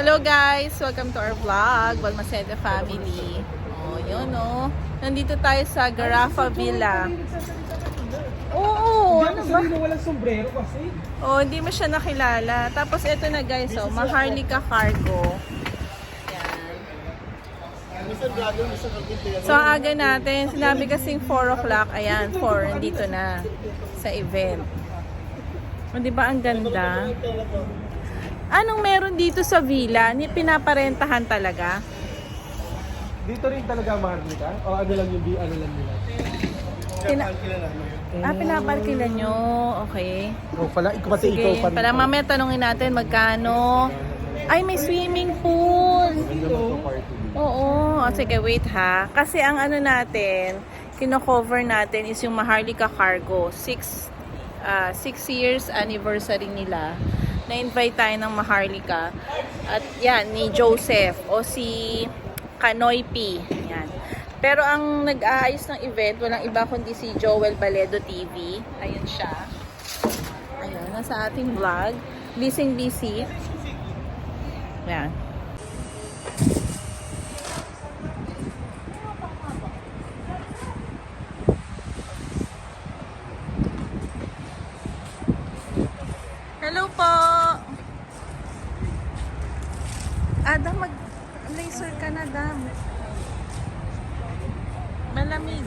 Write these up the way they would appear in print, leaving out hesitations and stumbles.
Hello guys! Welcome to our vlog, Balmaceda family. Oh, yun oh. Nandito tayo sa Garrafa Villa. Oo, ano ba? Hindi walang sombrero kasi. Oh, hindi mo siya nakilala. Tapos ito na guys, oh, Maharlika Cargo. Yan. So, ang aga natin, sinabi kasing 4 o'clock. Ayan, 4, nandito na sa event. O, diba ang ganda? Anong meron dito sa villa? Pinaparentahan talaga? Dito rin talaga Maharlika? O ano lang yung ano lang nila? Pinaparkilan nyo. Okay. O pala, pati Sige, ikaw pa rin. pala mamaya tanongin natin magkano. Ay, may swimming pool. Oo. Sige, wait ha. Kasi ang ano natin, kino-cover natin is yung Maharlika Cargo. 6 years anniversary nila. Na-invite tayo ng Maharlika. At yan, ni Joseph o si Kanoy P. Yan. Pero ang nag-aayos ng event, walang iba kundi si Joel Baledo TV. Ayun siya. Ayun, nasa ating vlog. Busy. Yan. Hello po! Adam, mag-laser ka na, Dam. Malamig.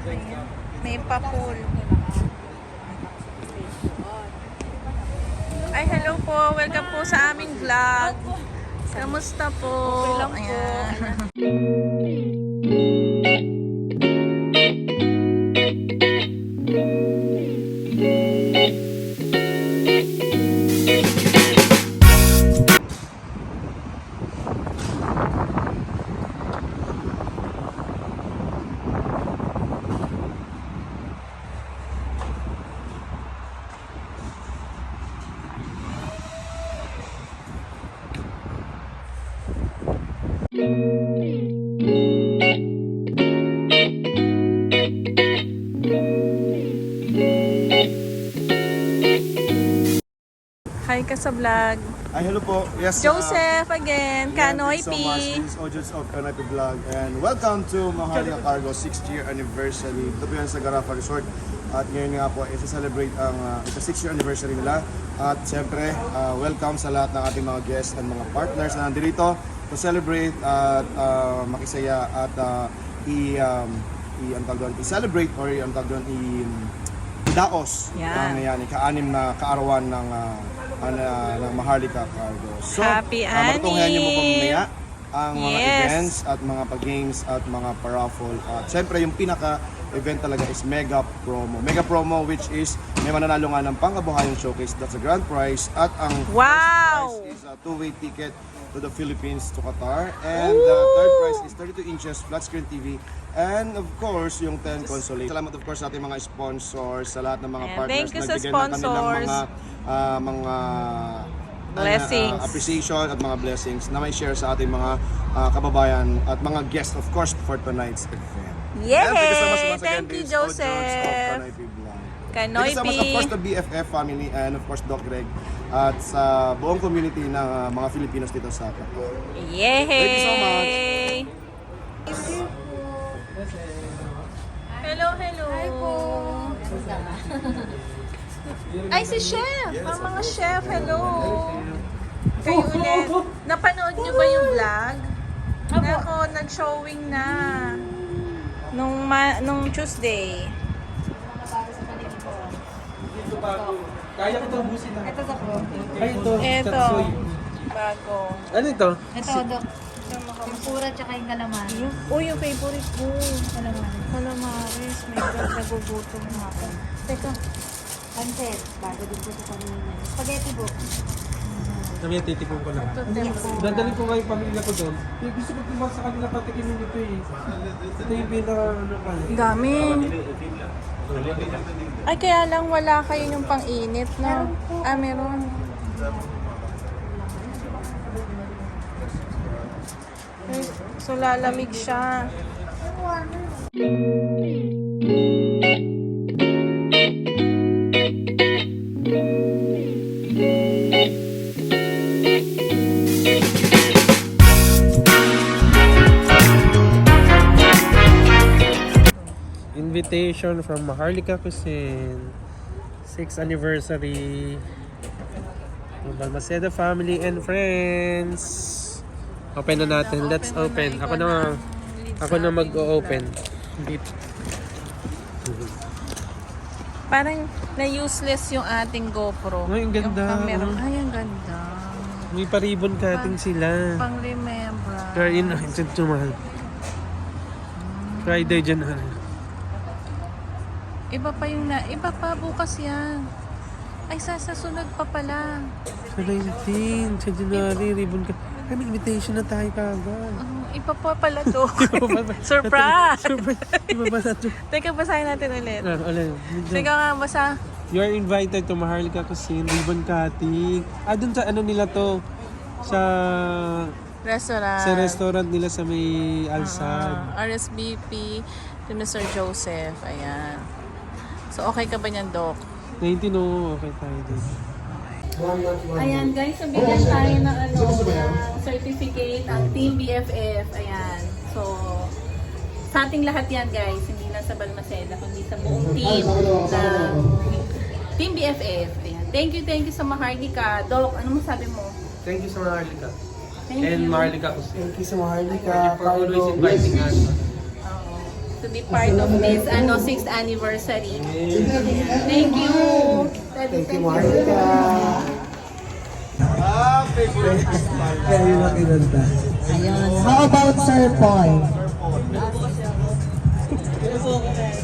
Ayan. May pa-pool. Ay, hello po. Welcome po sa aming vlog. Kamusta po? Okay lang po. Ayan. Hi ka sa vlog. Ay, hello po. Yes, Joseph again, Kanoy P. P. This is Ojos of Kanoy P Vlog. And welcome to Maharlika Cargo 6th year anniversary. Ito po yan sa Garrafa Resort. At ngayon nga po, isa-celebrate ang 6th year anniversary nila. At siyempre, welcome sa lahat ng ating mga guests and mga partners na nandito to celebrate at makisaya at i-celebrate or i-daos Yan. ang ika-anim na kaarawan ng Maharlika Cargo. So, Happy matutunghayan niyo mo po Anim! mamaya ang mga Yes. events at mga pag-games at mga paraffle. At syempre, yung pinaka-event talaga is Mega Promo. Mega Promo which is may mananalo nga ng pangkabuhayang showcase. That's a grand prize. At ang Wow! first prize is a two-way ticket to the Philippines to Qatar. And the third prize is 32 inches flat screen TV. And of course, yung 10 console. Salamat of course sa ating mga sponsors, sa lahat ng mga And partners thank you sa nagbigay ng kanilang sponsors. mga Blessings. appreciation at mga blessings na may share sa ating mga kababayan at mga guests of course for tonight's event. Yay! And thank you so much once again. Thank you, This is Ojos of Joseph. Kanoy P Vlog. Kanoy Thank you so much P. of course the BFF family and of course Doc Greg at sa buong community ng mga Filipinos dito sa Qatar. Yay! Thank you so much. Hello. Hi po. Ay, si Chef! Ang mga chef, hello! Kayo ulit. Napanood niyo ba yung vlog? Nako, nag-showing na. Nung Tuesday. Dito bago. Kaya ko itong busin na. Ito sa ko. Ay, ito. Eto. Chatsoy. Bago. Ano ito? Ito, Dok. Yung pura tsaka yung calamari. Uy, yung favorite ko. Calamari. Calamares. May God, nagugutom na ako. Teka. Pancet. Bago din po sa kanina. Spaghetti po. Sabi niya, titikong ko lang. Dadalhin ko nga yung pamilya ko doon. Gusto ko pumas sa kanila patikimin ito eh. Ito yung pinaka pa. Dami. Ay, kaya lang wala kayo yung pang-init, no? Ah, meron. Ay, so, lalamig siya. invitation from Maharlika Cuisine. 6th anniversary. Ng Balmaceda family and friends. Open na natin. Let's open. Ako na mag-o-open. Parang na-useless yung ating GoPro. Ay, ang ganda. Yung camera. Ay, ang ganda. May pa-ribbon cutting sila. Pang-remember. Kaya yun, mahal. Friday dyan. Iba pa bukas yan. Ay, sa sunod pa pala. Sa 19, sa January, ribbon ka. Ay, may invitation na tayo kagad. Iba pa pala to. Surprise! Iba ba sa to? Teka, basahin natin ulit. Teka Alin. nga, basa. You are invited to Maharlika Cuisine, ribbon cutting. Dun sa ano nila to? Sa restaurant nila sa may Alsad. RSVP to Mr. Joseph. Ayan. So, okay ka ba niyan, Doc? 19, oh, okay tayo din. Ayan guys, so bigyan tayo ng ng certificate ang Team BFF. Ayan. So, sa ating lahat yan guys, hindi lang sa Balmaceda, kundi sa buong team na Team BFF. Ayan. Thank you sa Maharlika. Doc, ano masabi mo? Thank you sa Maharlika. Thank you. Maharlika Cuisine. Thank you sa Maharlika. Thank you for always inviting us. To be part of this 6th anniversary. Thank you. Thank you, Maharlika. Favorite. Kaya yung nakinanta. How about Sir Paul?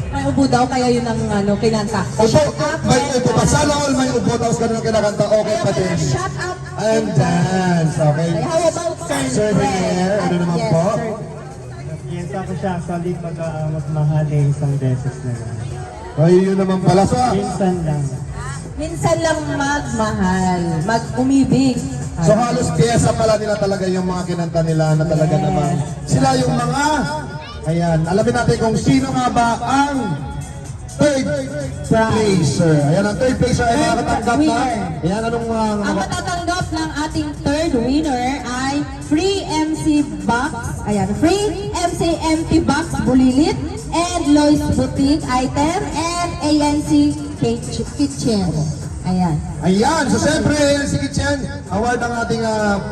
May ubo daw, kaya yun ang kinanta. Ubo, may ubo pa. Sana all may ubo, tapos ganun ang kinakanta, okay pa din. Shut up! And dance, okay? How about Sir Sir Renier, ano naman Yes, po? Sir. Yes, ako siya. Solid magmahaling isang beses na lang. Ay, yun naman pala. So, Minsan lang. Minsan lang magmahal, mag-umibig. so halos piyesa pala nila talaga yung mga kinanta nila na talaga naman. Sila yung mga, ayan, alamin natin kung sino nga ba ang third placer. Ayan, ang third placer ay makakatanggap na. Ayan, anong Ang matatanggap ng ating third winner ay free MC box, ayan, free MC empty box bulilit, and Lois Boutique item, and ANC Kitchen. Ayan. Ayan, so siyempre, si Kitchen, award ang ating Yes.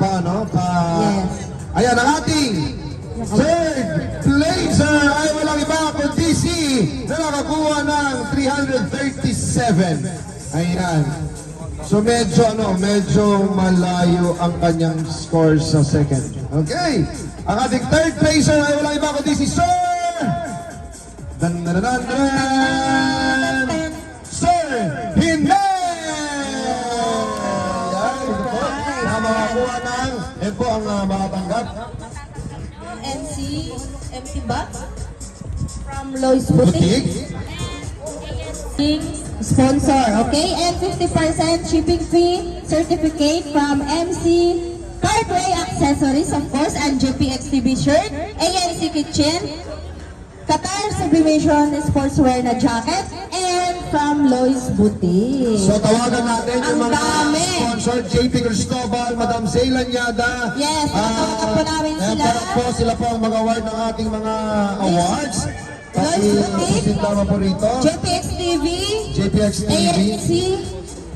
Ayan, ang ating third placer ay walang iba kundi si na nakakuha ng 337. Ayan. So medyo malayo ang kanyang score sa second. Okay. Ang ating third placer ay walang iba kundi si Sir Sir Hinel! Ayan, ito po. Na makakuha ng, yan po ang makatanggap. MC box from Lois Boutique. Butik. Sponsor, okay? And 50% shipping fee certificate from MC Cartway Accessories, of course, and GPX TV shirt, ANC Kitchen, Qatar Sublimation Sportswear na jacket, and from Lois Boutique. So tawagan natin yung Ang mga dami. sponsor, JP Cristobal, Madam Zayla Nyada. Yes, tatawagan po namin sila. Sila po ang mag-award ng ating mga awards. Lois Boutique, Tama po rito. GPX TV, JPX TV. ANC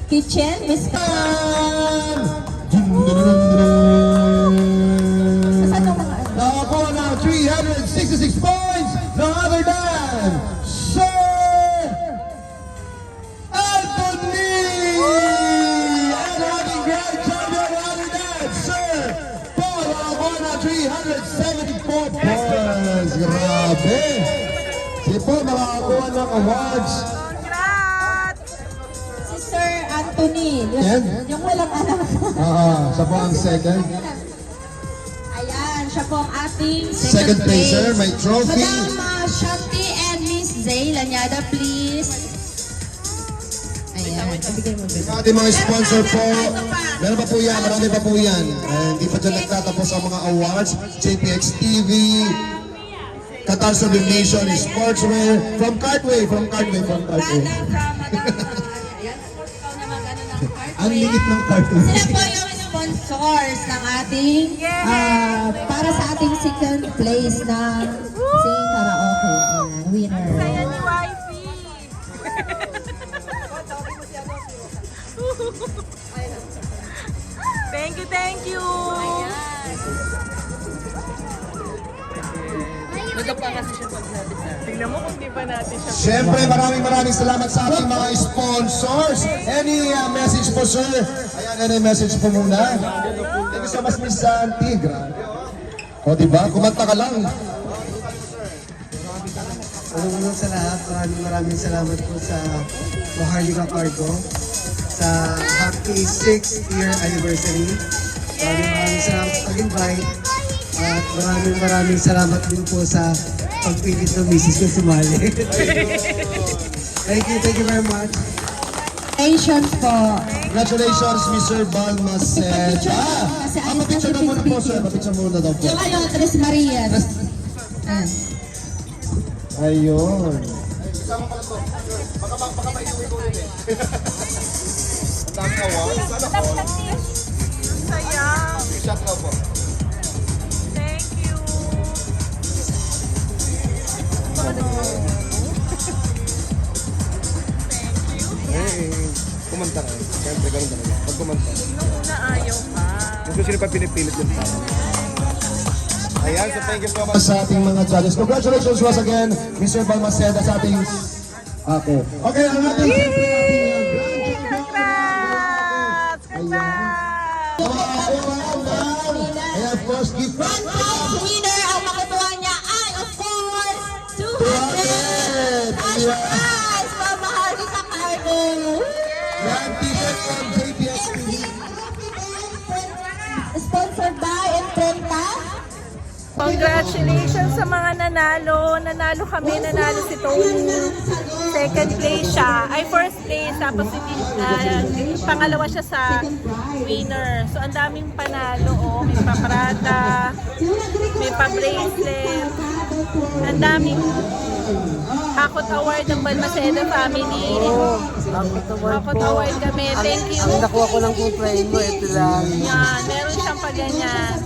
Kitchen, Miss Saan ang mga Nakakuha ng 366 points, no other than Sir Anthony! And ating grand champion, no other than Sir Paul, nakakuha ng 374 points. Grabe! Si Paul makakakuha ng awards. si Sir Anthony, Yan. yung walang anak. Siya po ang second. Ayan, siya po ang ating Second placer, may trophy. Madam Shanti and Miss Zay Lanyada, please. Ayan, ibigay mo ba? Ating mga sponsor po, meron pa po yan, marami pa po yan. Hindi pa dyan nagtatapos ang mga awards. JPX TV, Qatar Sublimation, Sportswear, from Cartway. Madam from Madam. Ayan, ikaw na mag-ano ng card. Ang liit ng Cartway. Sila po yung sponsors ng ating, para sa ating second place na sing karaoke. Ayan, winner. Kaya ni Wifey. Thank you, thank you. Tingnan mo kung di pa natin siya. Siyempre, maraming salamat sa ating mga sponsors. Any message po, sir? Ayan, any message po muna. Thank you so much, Miss Santi. Grabe. O, diba? Kumanta ka lang. Unang sa lahat, maraming salamat po sa Maharlika Cargo sa happy 6th year anniversary. Maraming salamat sa pag-invite at maraming salamat din po sa pagpilit ng misis ko sumali. Thank you very much. Congratulations po. Congratulations, Mr. Balmaceda. Papicture na muna po, sir. Papicture muna daw po. Yung ano, Tres Marias. Ah. Ayun. Sayang. Thank you. Kumanta ka. Siyempre, ganun talaga. Pag kumanta. Nung una ayaw pa. Kung sino pa pinipilit yung tao. Ayan, so thank you so much sa ating mga judges. Congratulations once again, Mr. Balmaceda sa ating... Okay. Okay, ang ating... Congrats! Congrats! Ayan, of course, gift... Grand prize winner ang makutuwa niya ay, of course, 200 cash prize from Maharlika Cargo. Grand ticket from JPXTV. Sponsored by Imprenta. Congratulations sa mga nanalo. Nanalo kami, nanalo si Tony. Second place siya. Ay, first place. Tapos pangalawa siya sa winner. So, ang daming panalo. Oh. May paprata, may pa-bracelet. Ang daming Hakot Award ng Balmaceda family. Hakot Award kami. Thank you. Ang nakuha ko lang kung try mo, ito lang. Yan, meron siyang paganyan.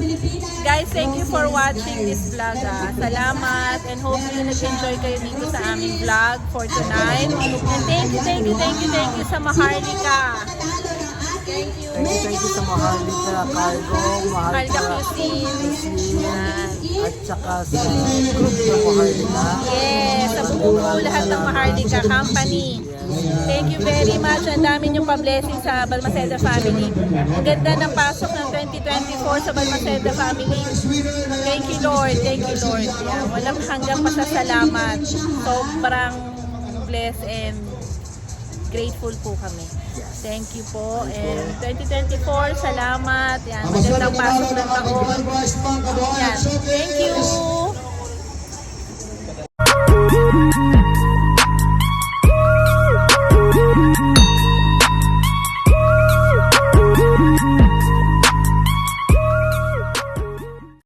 Guys, thank you for watching this vlog. Salamat and hopefully nag-enjoy kayo dito sa aming vlog for tonight. And thank you sa Maharlika. Thank you. Thank you sa Maharlika Cargo, Maharlika Cuisine. Yan. at saka sa group ng Maharlika. Yes, sa buong lahat ng Maharlika Company. Thank you very much. Ang dami niyong pa-blessing sa Balmaceda family. Ang ganda ng pasok ng 2024 sa Balmaceda family. Thank you, Lord. Thank you, Lord. Yeah, walang hanggang pasasalamat. Sobrang blessed and grateful po kami. Thank you po. And 2024, salamat. Yan, magandang pasok ng taon. Yan. Thank you.